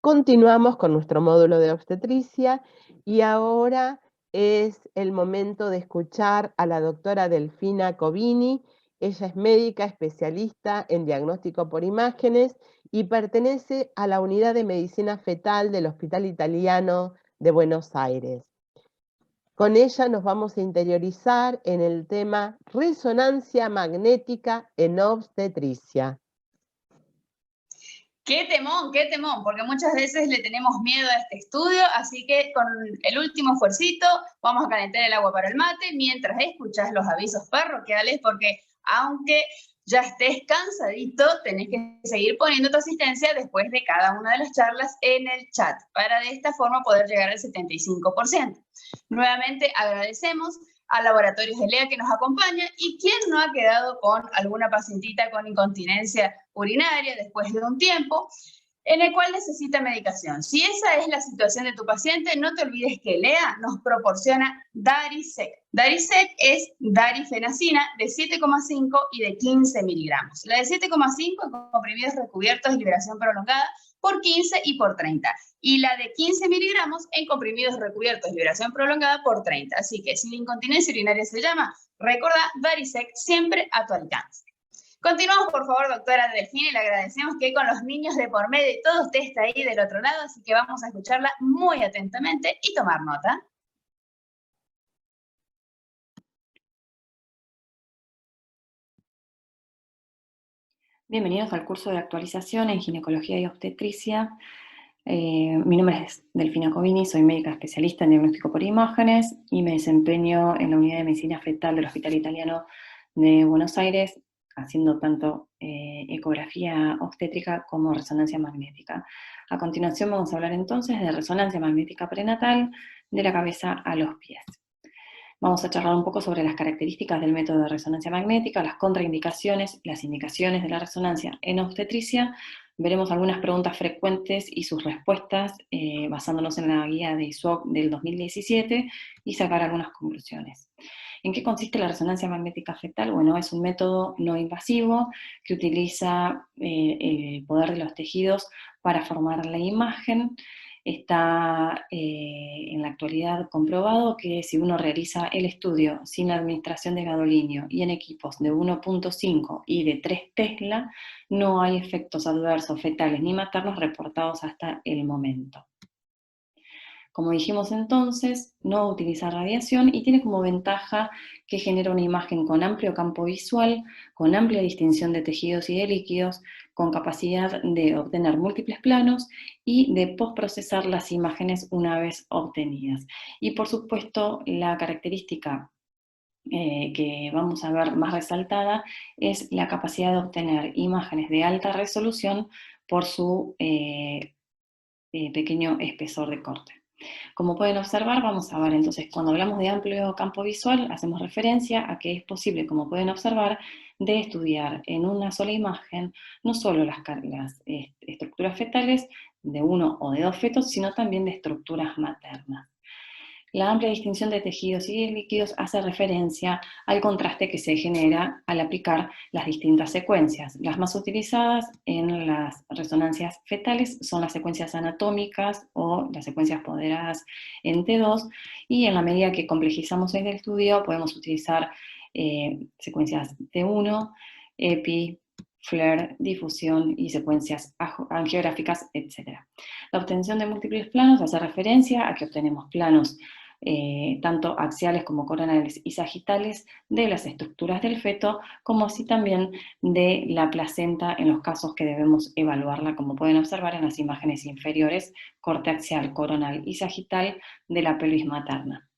Continuamos con nuestro módulo de obstetricia y ahora es el momento de escuchar a la doctora Delfina Covini. Ella es médica especialista en diagnóstico por imágenes y pertenece a la unidad de medicina fetal del Hospital Italiano de Buenos Aires. Con ella nos vamos a interiorizar en el tema resonancia magnética en obstetricia. Qué temón, porque muchas veces le tenemos miedo a este estudio, así que con el último esfuercito vamos a calentar el agua para el mate mientras escuchas los avisos parroquiales, porque aunque ya estés cansadito, tenés que seguir poniendo tu asistencia después de cada una de las charlas en el chat, para de esta forma poder llegar al 75%. Nuevamente agradecemos a Laboratorios Elea que nos acompaña, y quién no ha quedado con alguna pacientita con incontinencia urinaria después de un tiempo en el cual necesita medicación. Si esa es la situación de tu paciente, no te olvides que Elea nos proporciona Darisec. Darisec es darifenacina de 7,5 y de 15 miligramos. La de 7,5 en comprimidos recubiertos de liberación prolongada por 15 y por 30. Y la de 15 miligramos en comprimidos recubiertos de liberación prolongada por 30. Así que si la incontinencia urinaria se llama, recordá Darisec siempre a tu alcance. Continuamos, por favor, doctora Delfina, y le agradecemos que con los niños de por medio y todo usted está ahí del otro lado, así que vamos a escucharla muy atentamente y tomar nota. Bienvenidos al curso de actualización en ginecología y obstetricia. Mi nombre es Delfina Covini, soy médica especialista en diagnóstico por imágenes y me desempeño en la unidad de medicina fetal del Hospital Italiano de Buenos Aires, haciendo tanto ecografía obstétrica como resonancia magnética. A continuación vamos a hablar entonces de resonancia magnética prenatal de la cabeza a los pies. Vamos a charlar un poco sobre las características del método de resonancia magnética, las contraindicaciones, las indicaciones de la resonancia en obstetricia. Veremos algunas preguntas frecuentes y sus respuestas basándonos en la guía de ISUOC del 2017 y sacar algunas conclusiones. ¿En qué consiste la resonancia magnética fetal? Bueno, es un método no invasivo que utiliza el poder de los tejidos para formar la imagen. Está en la actualidad comprobado que si uno realiza el estudio sin la administración de gadolinio y en equipos de 1.5 y de 3 Tesla, no hay efectos adversos fetales ni maternos reportados hasta el momento. Como dijimos entonces, no utiliza radiación y tiene como ventaja que genera una imagen con amplio campo visual, con amplia distinción de tejidos y de líquidos, con capacidad de obtener múltiples planos y de postprocesar las imágenes una vez obtenidas. Y por supuesto, la característica que vamos a ver más resaltada es la capacidad de obtener imágenes de alta resolución por su pequeño espesor de corte. Como pueden observar, vamos a ver entonces, cuando hablamos de amplio campo visual, hacemos referencia a que es posible, como pueden observar, de estudiar en una sola imagen no solo las estructuras fetales de uno o de dos fetos, sino también de estructuras maternas. La amplia distinción de tejidos y de líquidos hace referencia al contraste que se genera al aplicar las distintas secuencias. Las más utilizadas en las resonancias fetales son las secuencias anatómicas o las secuencias ponderadas en T2, y en la medida que complejizamos el estudio podemos utilizar secuencias T1, EPI, FLAIR, difusión y secuencias angiográficas, etc. La obtención de múltiples planos hace referencia a que obtenemos planos tanto axiales como coronales y sagitales de las estructuras del feto, como así también de la placenta en los casos que debemos evaluarla, como pueden observar en las imágenes inferiores, corte axial, coronal y sagital de la pelvis materna.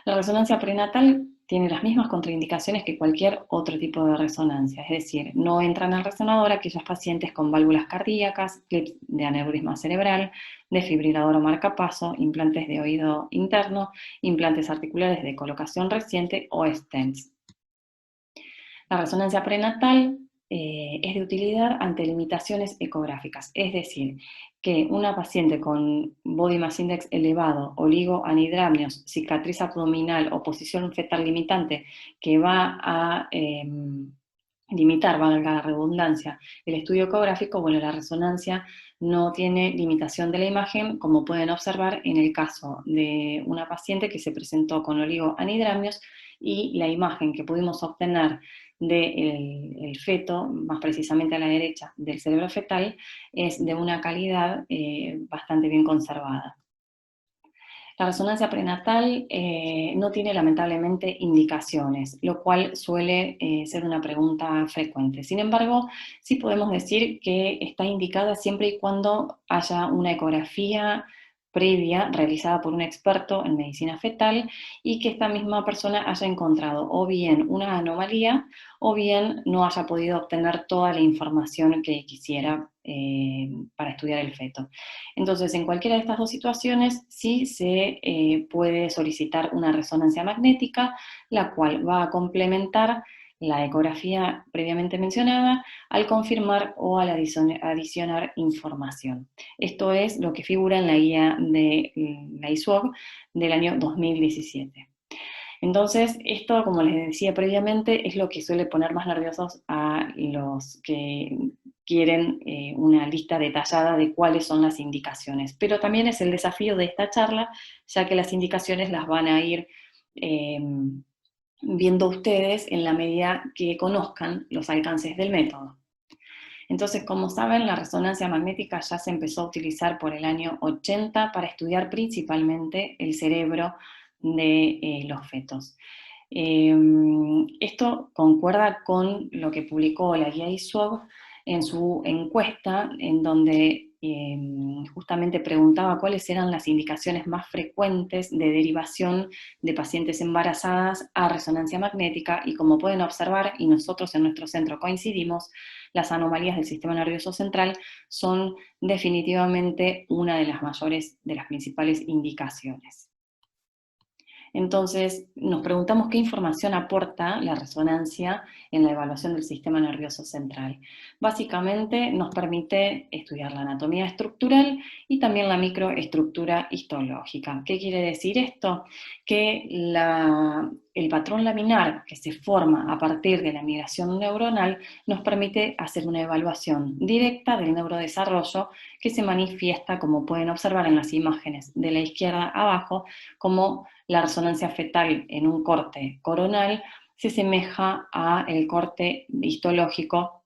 La resonancia prenatal tiene las mismas contraindicaciones que cualquier otro tipo de resonancia, es decir, no entran al resonador aquellos pacientes con válvulas cardíacas, clips de aneurisma cerebral, desfibrilador o marcapaso, implantes de oído interno, implantes articulares de colocación reciente o stents. La resonancia prenatal es de utilidad ante limitaciones ecográficas, es decir, que una paciente con body mass index elevado, oligoanhidramnios, cicatriz abdominal o posición fetal limitante que va a limitar, valga la redundancia, el estudio ecográfico, bueno, la resonancia no tiene limitación de la imagen, como pueden observar en el caso de una paciente que se presentó con oligoanidramios, y la imagen que pudimos obtener del feto, más precisamente a la derecha del cerebro fetal, es de una calidad bastante bien conservada. La resonancia prenatal no tiene lamentablemente indicaciones, lo cual suele ser una pregunta frecuente. Sin embargo, sí podemos decir que está indicada siempre y cuando haya una ecografía previa realizada por un experto en medicina fetal y que esta misma persona haya encontrado o bien una anomalía o bien no haya podido obtener toda la información que quisiera para estudiar el feto. Entonces, en cualquiera de estas dos situaciones, sí se puede solicitar una resonancia magnética, la cual va a complementar la ecografía previamente mencionada al confirmar o al adicionar información. Esto es lo que figura en la guía de la ISUOG del año 2017. Entonces, esto, como les decía previamente, es lo que suele poner más nerviosos a los que quieren una lista detallada de cuáles son las indicaciones. Pero también es el desafío de esta charla, ya que las indicaciones las van a ir viendo ustedes en la medida que conozcan los alcances del método. Entonces, como saben, la resonancia magnética ya se empezó a utilizar por el año 80 para estudiar principalmente el cerebro de los fetos. Esto concuerda con lo que publicó la guía ISUOG en su encuesta, en donde justamente preguntaba cuáles eran las indicaciones más frecuentes de derivación de pacientes embarazadas a resonancia magnética, y como pueden observar, y nosotros en nuestro centro coincidimos, las anomalías del sistema nervioso central son definitivamente una de las mayores, de las principales indicaciones. Entonces, nos preguntamos qué información aporta la resonancia en la evaluación del sistema nervioso central. Básicamente nos permite estudiar la anatomía estructural y también la microestructura histológica. ¿Qué quiere decir esto? Que el patrón laminar que se forma a partir de la migración neuronal nos permite hacer una evaluación directa del neurodesarrollo que se manifiesta, como pueden observar en las imágenes de la izquierda abajo, como la resonancia fetal en un corte coronal se asemeja al corte histológico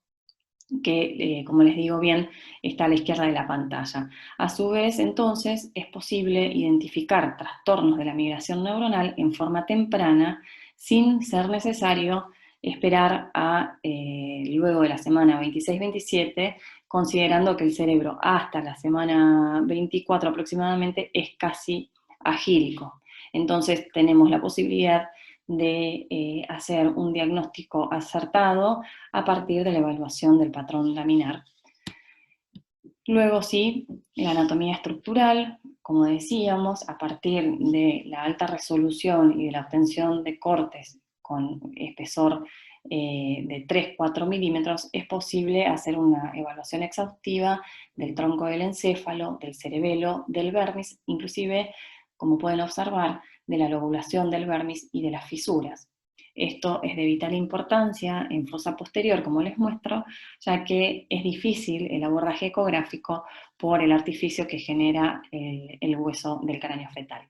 que, como les digo bien, está a la izquierda de la pantalla. A su vez, entonces, es posible identificar trastornos de la migración neuronal en forma temprana sin ser necesario esperar a luego de la semana 26-27, considerando que el cerebro hasta la semana 24 aproximadamente es casi agílico. Entonces tenemos la posibilidad de hacer un diagnóstico acertado a partir de la evaluación del patrón laminar. Luego sí, la anatomía estructural, como decíamos, a partir de la alta resolución y de la obtención de cortes con espesor de 3-4 milímetros, es posible hacer una evaluación exhaustiva del tronco del encéfalo, del cerebelo, del vermis, inclusive, como pueden observar, de la lobulación del vermis y de las fisuras. Esto es de vital importancia en fosa posterior, como les muestro, ya que es difícil el abordaje ecográfico por el artificio que genera el hueso del cráneo fetal.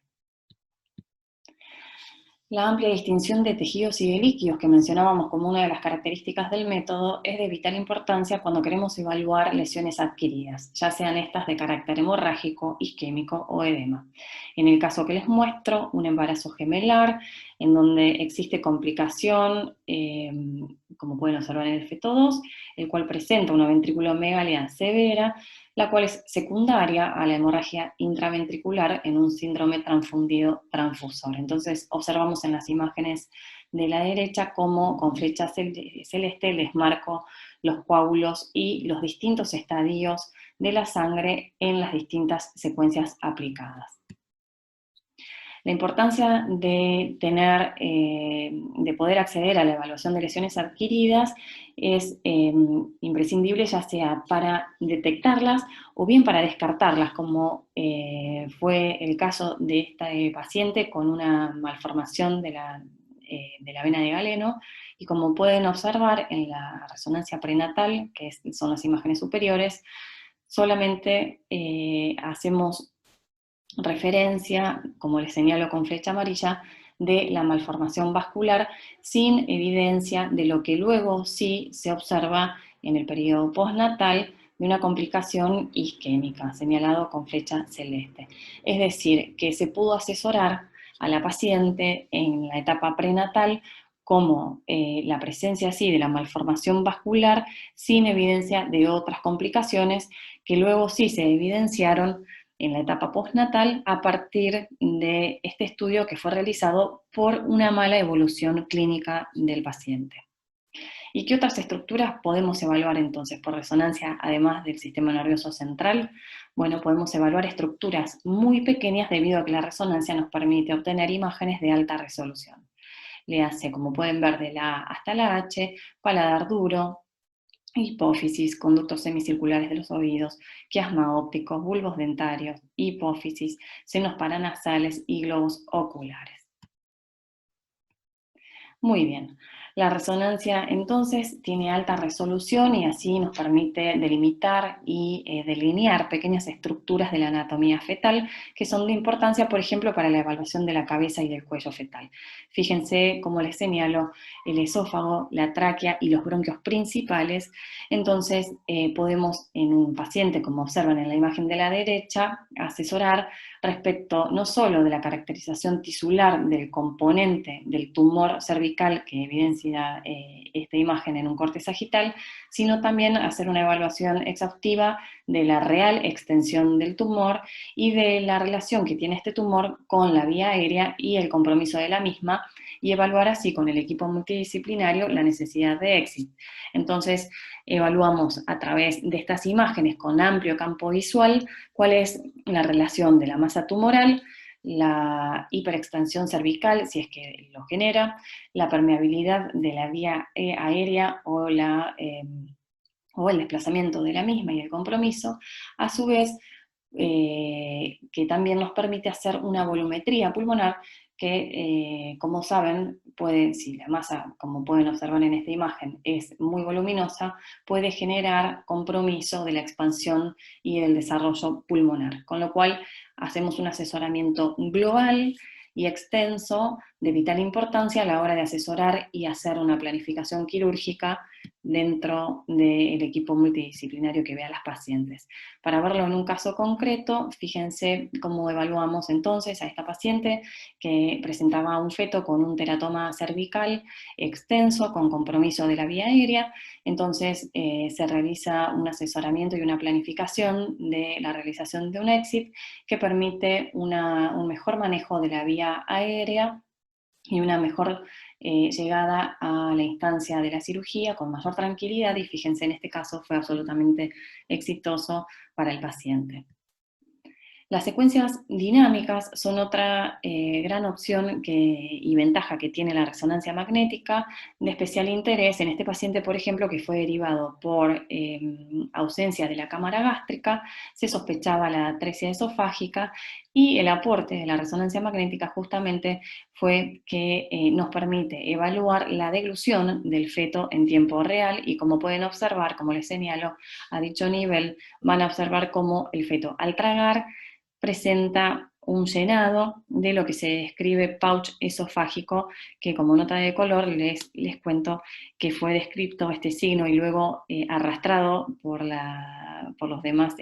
La amplia distinción de tejidos y de líquidos que mencionábamos como una de las características del método es de vital importancia cuando queremos evaluar lesiones adquiridas, ya sean estas de carácter hemorrágico, isquémico o edema. En el caso que les muestro, un embarazo gemelar, en donde existe complicación, como pueden observar en el feto 2, el cual presenta una ventriculomegalia severa, la cual es secundaria a la hemorragia intraventricular en un síndrome transfundido transfusor. Entonces observamos en las imágenes de la derecha cómo con flecha celeste les marco los coágulos y los distintos estadios de la sangre en las distintas secuencias aplicadas. La importancia de de poder acceder a la evaluación de lesiones adquiridas es imprescindible, ya sea para detectarlas o bien para descartarlas, como fue el caso de esta paciente con una malformación de la vena de Galeno, y como pueden observar en la resonancia prenatal, que son las imágenes superiores, solamente hacemos referencia, como les señalo con flecha amarilla, de la malformación vascular sin evidencia de lo que luego sí se observa en el periodo postnatal de una complicación isquémica, señalado con flecha celeste. Es decir, que se pudo asesorar a la paciente en la etapa prenatal como la presencia sí de la malformación vascular sin evidencia de otras complicaciones que luego sí se evidenciaron en la etapa postnatal a partir de este estudio que fue realizado por una mala evolución clínica del paciente. ¿Y qué otras estructuras podemos evaluar entonces por resonancia, además del sistema nervioso central? Bueno, podemos evaluar estructuras muy pequeñas debido a que la resonancia nos permite obtener imágenes de alta resolución. Le hace, como pueden ver, de la A hasta la H, paladar duro, hipófisis, conductos semicirculares de los oídos, quiasma óptico, bulbos dentarios, hipófisis, senos paranasales y globos oculares. Muy bien. La resonancia entonces tiene alta resolución y así nos permite delimitar y delinear pequeñas estructuras de la anatomía fetal que son de importancia, por ejemplo, para la evaluación de la cabeza y del cuello fetal. Fíjense, como les señalo, el esófago, la tráquea y los bronquios principales. Entonces podemos en un paciente, como observan en la imagen de la derecha, asesorar respecto no solo de la caracterización tisular del componente del tumor cervical que evidencia esta imagen en un corte sagital, sino también hacer una evaluación exhaustiva de la real extensión del tumor y de la relación que tiene este tumor con la vía aérea y el compromiso de la misma, y evaluar así con el equipo multidisciplinario la necesidad de éxito. Entonces, evaluamos a través de estas imágenes con amplio campo visual cuál es la relación de la masa tumoral, la hiperextensión cervical, si es que lo genera, la permeabilidad de la vía aérea o el desplazamiento de la misma y el compromiso, a su vez que también nos permite hacer una volumetría pulmonar que, como saben, si la masa, como pueden observar en esta imagen, es muy voluminosa, puede generar compromiso de la expansión y el desarrollo pulmonar, con lo cual hacemos un asesoramiento global y extenso de vital importancia a la hora de asesorar y hacer una planificación quirúrgica dentro del equipo multidisciplinario que ve a las pacientes. Para verlo en un caso concreto, fíjense cómo evaluamos entonces a esta paciente que presentaba un feto con un teratoma cervical extenso, con compromiso de la vía aérea. Entonces se realiza un asesoramiento y una planificación de la realización de un exit que permite un mejor manejo de la vía aérea y una mejor llegada a la instancia de la cirugía con mayor tranquilidad, y fíjense, en este caso fue absolutamente exitoso para el paciente. Las secuencias dinámicas son otra gran opción y ventaja que tiene la resonancia magnética, de especial interés en este paciente, por ejemplo, que fue derivado por ausencia de la cámara gástrica, se sospechaba la atresia esofágica, y el aporte de la resonancia magnética justamente fue que nos permite evaluar la deglución del feto en tiempo real, y como pueden observar, como les señalo, a dicho nivel van a observar cómo el feto al tragar presenta un llenado de lo que se describe pouch esofágico, que como nota de color les cuento que fue descrito este signo y luego arrastrado por los demás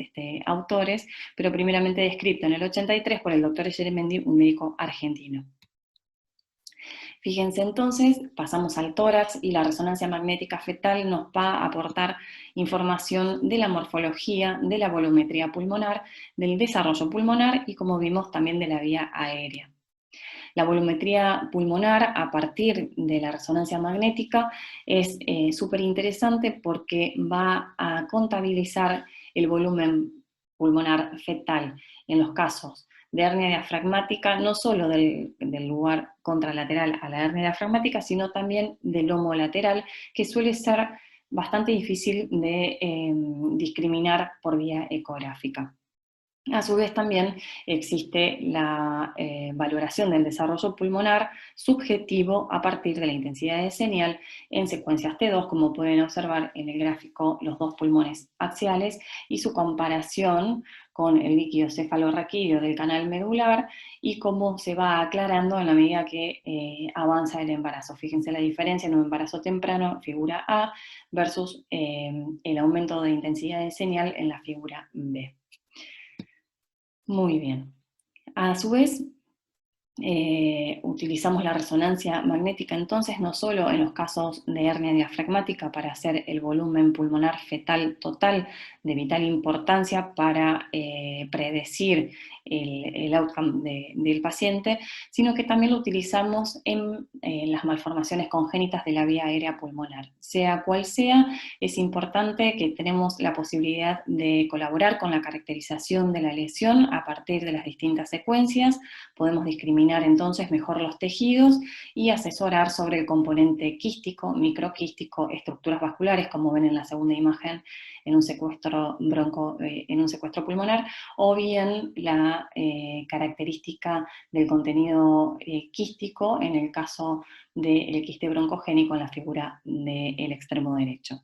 autores, pero primeramente descrito en el 83 por el doctor Geremendi, un médico argentino. Fíjense entonces, pasamos al tórax, y la resonancia magnética fetal nos va a aportar información de la morfología, de la volumetría pulmonar, del desarrollo pulmonar y, como vimos, también de la vía aérea. La volumetría pulmonar a partir de la resonancia magnética es súper interesante porque va a contabilizar el volumen pulmonar fetal en los casos de hernia diafragmática, no solo del lugar contralateral a la hernia diafragmática, sino también del lomo lateral, que suele ser bastante difícil de discriminar por vía ecográfica. A su vez también existe la valoración del desarrollo pulmonar subjetivo a partir de la intensidad de señal en secuencias T2, como pueden observar en el gráfico los dos pulmones axiales y su comparación con el líquido cefalorraquídeo del canal medular y cómo se va aclarando en la medida que avanza el embarazo. Fíjense la diferencia en un embarazo temprano, figura A, versus el aumento de intensidad de señal en la figura B. Muy bien. A su vez, utilizamos la resonancia magnética entonces no solo en los casos de hernia diafragmática para hacer el volumen pulmonar fetal total de vital importancia para predecir el outcome del paciente, sino que también lo utilizamos en las malformaciones congénitas de la vía aérea pulmonar. Sea cual sea, es importante que tenemos la posibilidad de colaborar con la caracterización de la lesión a partir de las distintas secuencias. Podemos discriminar entonces mejor los tejidos y asesorar sobre el componente quístico, microquístico, estructuras vasculares, como ven en la segunda imagen en un secuestro en un secuestro pulmonar, o bien la característica del contenido quístico en el caso del quiste broncogénico en la figura del extremo derecho.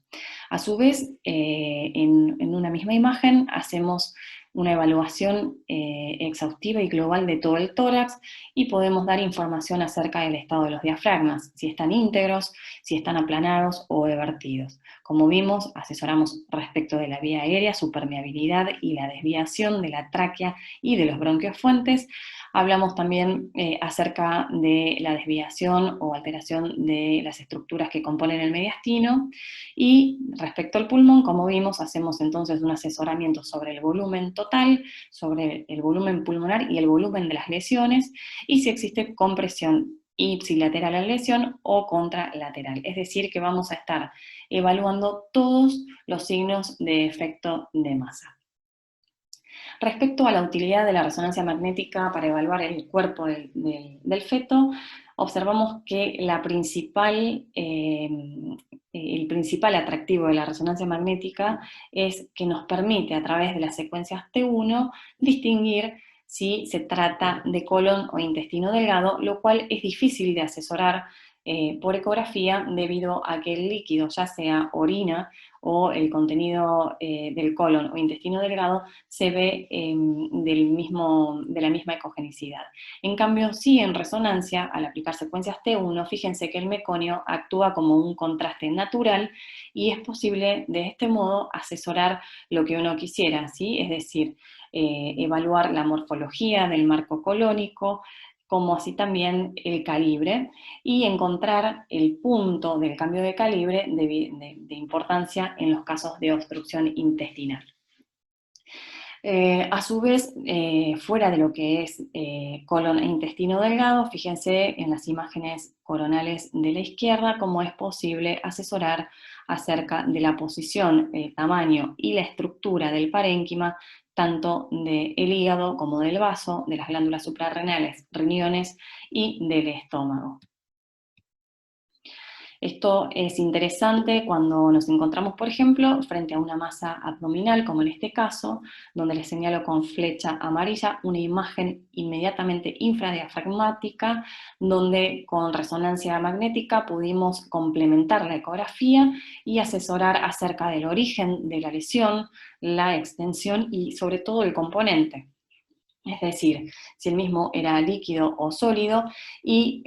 A su vez, en una misma imagen hacemos una evaluación exhaustiva y global de todo el tórax y podemos dar información acerca del estado de los diafragmas, si están íntegros, si están aplanados o evertidos. Como vimos, asesoramos respecto de la vía aérea, su permeabilidad y la desviación de la tráquea y de los bronquios fuentes. Hablamos también acerca de la desviación o alteración de las estructuras que componen el mediastino, y respecto al pulmón, como vimos, hacemos entonces un asesoramiento sobre el volumen total, sobre el volumen pulmonar y el volumen de las lesiones, y si existe compresión ipsilateral a la lesión o contralateral. Es decir, que vamos a estar evaluando todos los signos de efecto de masa. Respecto a la utilidad de la resonancia magnética para evaluar el cuerpo del feto, observamos que el principal atractivo de la resonancia magnética es que nos permite, a través de las secuencias T1, distinguir si se trata de colon o intestino delgado, lo cual es difícil de asesorar por ecografía debido a que el líquido, ya sea orina o el contenido del colon o intestino delgado, se ve de la misma ecogenicidad. En cambio, sí, en resonancia, al aplicar secuencias T1, fíjense que el meconio actúa como un contraste natural y es posible de este modo asesorar lo que uno quisiera, ¿sí? Es decir, evaluar la morfología del marco colónico, como así también el calibre, y encontrar el punto del cambio de calibre de importancia en los casos de obstrucción intestinal. A su vez, fuera de lo que es colon e intestino delgado, fíjense en las imágenes coronales de la izquierda cómo es posible asesorar acerca de la posición, el tamaño y la estructura del parénquima, tanto del hígado como del vaso, de las glándulas suprarrenales, riñones y del estómago. Esto es interesante cuando nos encontramos, por ejemplo, frente a una masa abdominal, como en este caso, donde les señalo con flecha amarilla una imagen inmediatamente infradiafragmática, donde con resonancia magnética pudimos complementar la ecografía y asesorar acerca del origen de la lesión, la extensión y sobre todo el componente. Es decir, si el mismo era líquido o sólido, y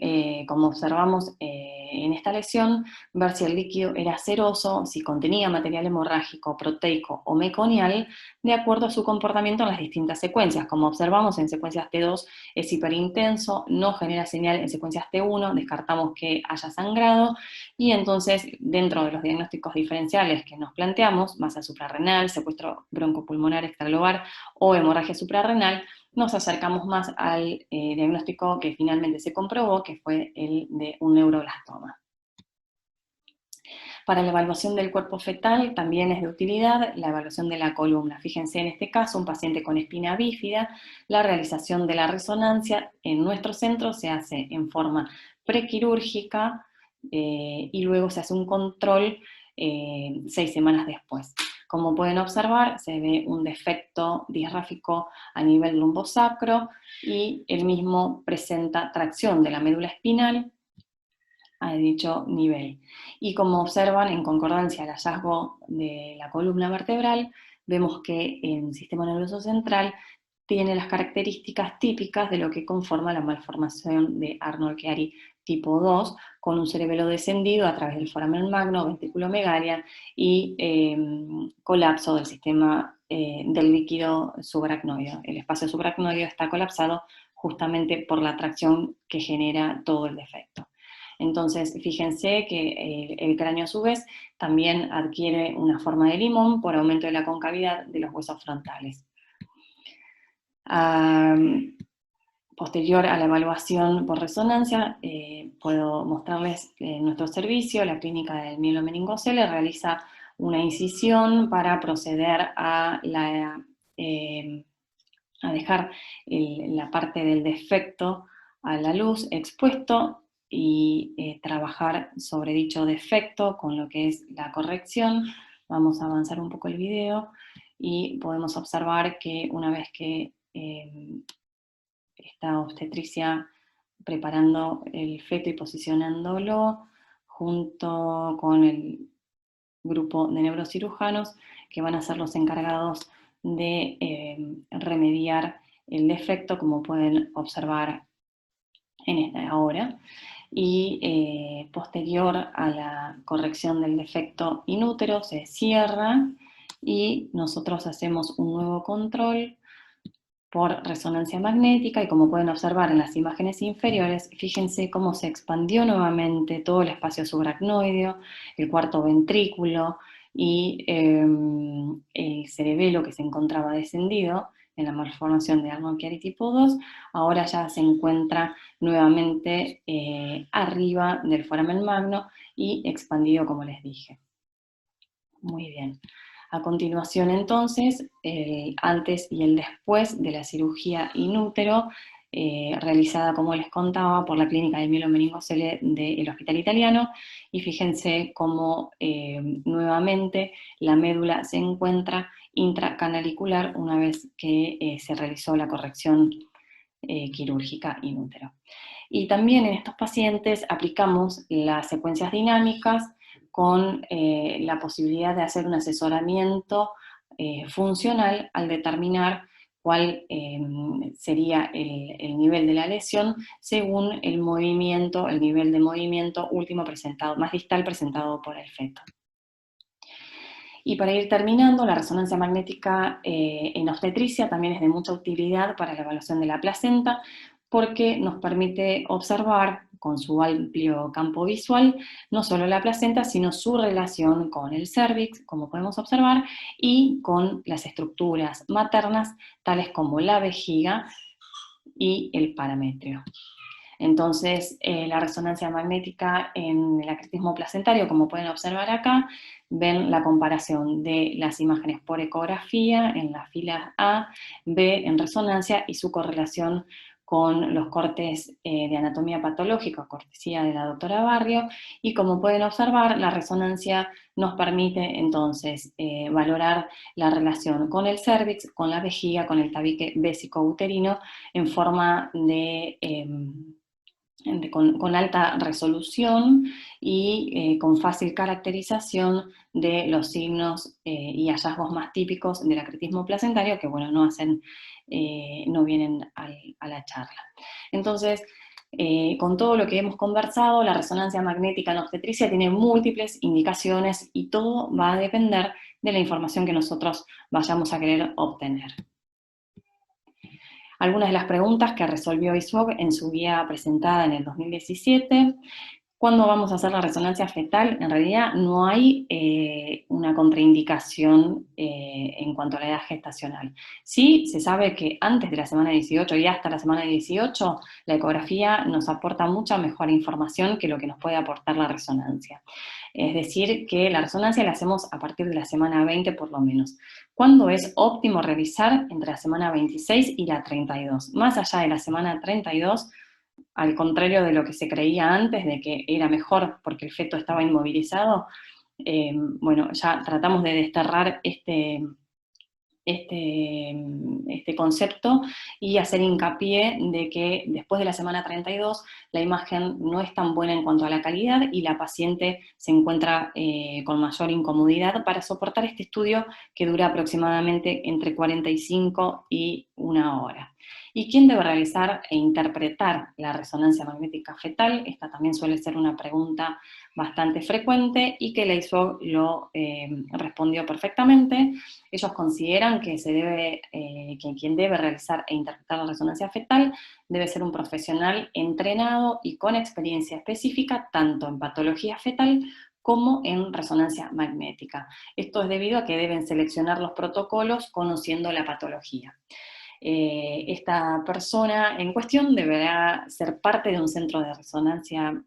como observamos en esta lesión, ver si el líquido era seroso, si contenía material hemorrágico, proteico o meconial, de acuerdo a su comportamiento en las distintas secuencias. Como observamos en secuencias T2 es hiperintenso, no genera señal en secuencias T1, descartamos que haya sangrado, y entonces dentro de los diagnósticos diferenciales que nos planteamos, masa suprarrenal, secuestro broncopulmonar extralobar o hemorragia suprarrenal, nos acercamos más al diagnóstico que finalmente se comprobó, que fue el de un neuroblastoma. Para la evaluación del cuerpo fetal también es de utilidad la evaluación de la columna. Fíjense en este caso, un paciente con espina bífida, la realización de la resonancia en nuestro centro se hace en forma prequirúrgica y luego se hace un control 6 semanas después. Como pueden observar, se ve un defecto disráfico a nivel lumbosacro y el mismo presenta tracción de la médula espinal a dicho nivel. Y como observan, en concordancia al hallazgo de la columna vertebral, vemos que el sistema nervioso central tiene las características típicas de lo que conforma la malformación de Arnold-Chiari tipo 2, con un cerebelo descendido a través del foramen magno, ventriculomegalia y colapso del sistema del líquido subaracnoideo. El espacio subaracnoideo está colapsado justamente por la tracción que genera todo el defecto. Entonces, fíjense que el cráneo a su vez también adquiere una forma de limón por aumento de la concavidad de los huesos frontales. Posterior a la evaluación por resonancia, puedo mostrarles nuestro servicio. La clínica del mielomeningocele realiza una incisión para proceder a dejar la parte del defecto a la luz expuesto y trabajar sobre dicho defecto con lo que es la corrección. Vamos a avanzar un poco el video y podemos observar que una vez que está obstetricia preparando el feto y posicionándolo junto con el grupo de neurocirujanos que van a ser los encargados de remediar el defecto, como pueden observar en esta hora. Y posterior a la corrección del defecto inútero se cierra y nosotros hacemos un nuevo control por resonancia magnética, y como pueden observar en las imágenes inferiores, fíjense cómo se expandió nuevamente todo el espacio subaracnoideo, el cuarto ventrículo y el cerebelo que se encontraba descendido en la malformación de Arnold-Chiari tipo 2, ahora ya se encuentra nuevamente arriba del foramen magno y expandido, como les dije. Muy bien. A continuación, entonces, el antes y el después de la cirugía in útero, realizada, como les contaba, por la clínica del mielomeningocele del Hospital Italiano, y fíjense cómo nuevamente la médula se encuentra intracanalicular una vez que se realizó la corrección quirúrgica in útero. Y también en estos pacientes aplicamos las secuencias dinámicas con la posibilidad de hacer un asesoramiento funcional al determinar cuál sería el nivel de la lesión según el movimiento, el nivel de movimiento último presentado, más distal presentado por el feto. Y para ir terminando, la resonancia magnética en obstetricia también es de mucha utilidad para la evaluación de la placenta, porque nos permite observar con su amplio campo visual no solo la placenta, sino su relación con el cérvix, como podemos observar, y con las estructuras maternas, tales como la vejiga y el paramétreo. Entonces, la resonancia magnética en el acretismo placentario, como pueden observar acá, ven la comparación de las imágenes por ecografía en las filas A, B en resonancia y su correlación con los cortes de anatomía patológica, cortesía de la doctora Barrio, y como pueden observar, la resonancia nos permite entonces valorar la relación con el cérvix, con la vejiga, con el tabique vésico-uterino en forma de con alta resolución y con fácil caracterización de los signos y hallazgos más típicos del acretismo placentario, que bueno, no vienen a la charla. Entonces, con todo lo que hemos conversado, la resonancia magnética en obstetricia tiene múltiples indicaciones y todo va a depender de la información que nosotros vayamos a querer obtener. Algunas de las preguntas que resolvió ISOG en su guía presentada en el 2017. ¿Cuándo vamos a hacer la resonancia fetal? En realidad no hay una contraindicación en cuanto a la edad gestacional. Sí, se sabe que antes de la semana 18 y hasta la semana 18, la ecografía nos aporta mucha mejor información que lo que nos puede aportar la resonancia. Es decir, que la resonancia la hacemos a partir de la semana 20 por lo menos. ¿Cuándo es óptimo revisar? Entre la semana 26 y la 32. Más allá de la semana 32, al contrario de lo que se creía antes, de que era mejor porque el feto estaba inmovilizado, bueno, ya tratamos de desterrar este concepto y hacer hincapié de que después de la semana 32 la imagen no es tan buena en cuanto a la calidad y la paciente se encuentra con mayor incomodidad para soportar este estudio que dura aproximadamente entre 45 y 1 hora. ¿Y quién debe realizar e interpretar la resonancia magnética fetal? Esta también suele ser una pregunta bastante frecuente y que la ISOG lo respondió perfectamente. Ellos consideran que que quien debe realizar e interpretar la resonancia fetal debe ser un profesional entrenado y con experiencia específica tanto en patología fetal como en resonancia magnética. Esto es debido a que deben seleccionar los protocolos conociendo la patología. Esta persona en cuestión deberá ser parte de un centro de resonancia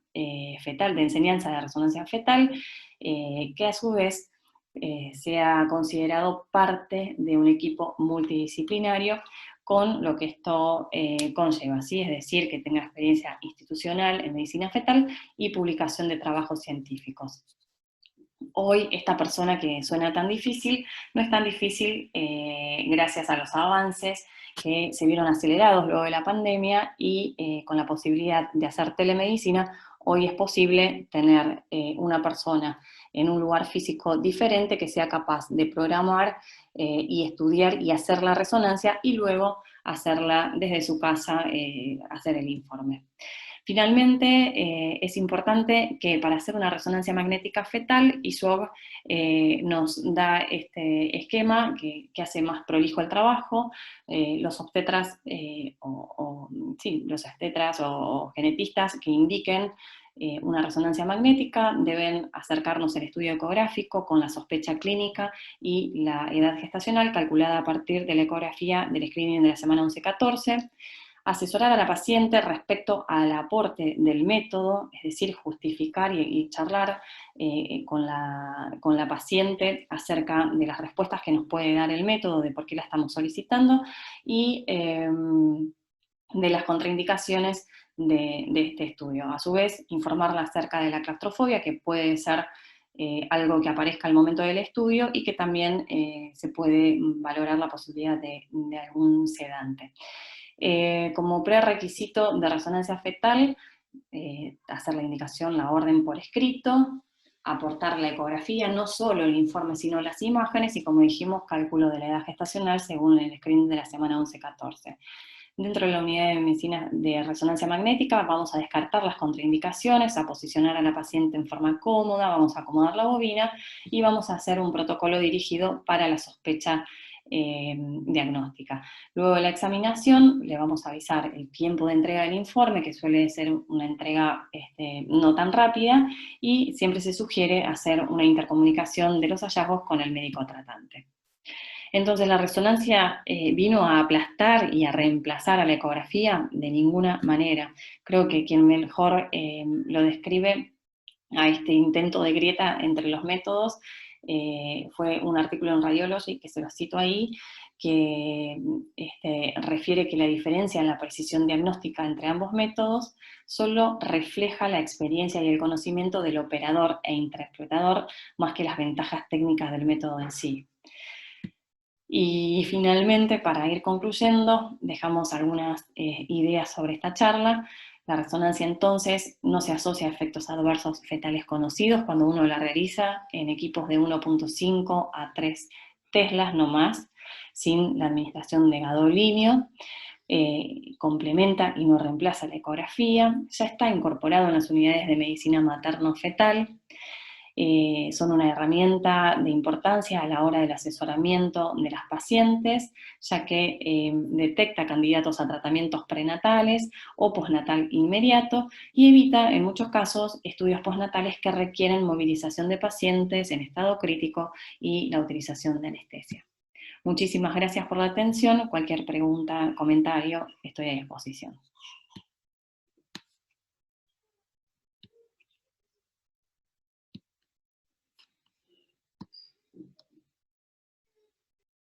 fetal, de enseñanza de resonancia fetal, que a su vez sea considerado parte de un equipo multidisciplinario con lo que esto conlleva, ¿sí? Es decir, que tenga experiencia institucional en medicina fetal y publicación de trabajos científicos. Hoy esta persona que suena tan difícil, no es tan difícil gracias a los avances que se vieron acelerados luego de la pandemia y con la posibilidad de hacer telemedicina, hoy es posible tener una persona en un lugar físico diferente que sea capaz de programar y estudiar y hacer la resonancia y luego hacerla desde su casa, hacer el informe. Finalmente, es importante que para hacer una resonancia magnética fetal, ISOG nos da este esquema que hace más prolijo el trabajo. Los obstetras, los obstetras o genetistas que indiquen una resonancia magnética deben acercarnos al estudio ecográfico con la sospecha clínica y la edad gestacional calculada a partir de la ecografía del screening de la semana 11-14. Asesorar a la paciente respecto al aporte del método, es decir, justificar y charlar con la paciente acerca de las respuestas que nos puede dar el método, de por qué la estamos solicitando, y de las contraindicaciones de este estudio. A su vez, informarla acerca de la claustrofobia, que puede ser algo que aparezca al momento del estudio y que también se puede valorar la posibilidad de algún sedante. Como prerequisito de resonancia fetal, hacer la indicación, la orden por escrito, aportar la ecografía, no solo el informe, sino las imágenes, y como dijimos, cálculo de la edad gestacional según el screening de la semana 11-14. Dentro de la unidad de medicina de resonancia magnética vamos a descartar las contraindicaciones, a posicionar a la paciente en forma cómoda, vamos a acomodar la bobina y vamos a hacer un protocolo dirigido para la sospecha diagnóstica. Luego de la examinación le vamos a avisar el tiempo de entrega del informe, que suele ser una entrega no tan rápida, y siempre se sugiere hacer una intercomunicación de los hallazgos con el médico tratante. Entonces, ¿la resonancia vino a aplastar y a reemplazar a la ecografía? De ninguna manera. Creo que quien mejor lo describe a este intento de grieta entre los métodos fue un artículo en Radiology, que se lo cito ahí, que refiere que la diferencia en la precisión diagnóstica entre ambos métodos solo refleja la experiencia y el conocimiento del operador e interpretador más que las ventajas técnicas del método en sí. Y finalmente, para ir concluyendo, dejamos algunas ideas sobre esta charla. La resonancia entonces no se asocia a efectos adversos fetales conocidos cuando uno la realiza en equipos de 1.5 a 3 teslas no más, sin la administración de gadolínio. Complementa y no reemplaza la ecografía. Ya está incorporado en las unidades de medicina materno-fetal. Son una herramienta de importancia a la hora del asesoramiento de las pacientes, ya que detecta candidatos a tratamientos prenatales o postnatal inmediato y evita en muchos casos estudios postnatales que requieren movilización de pacientes en estado crítico y la utilización de anestesia. Muchísimas gracias por la atención. Cualquier pregunta, comentario, estoy a disposición.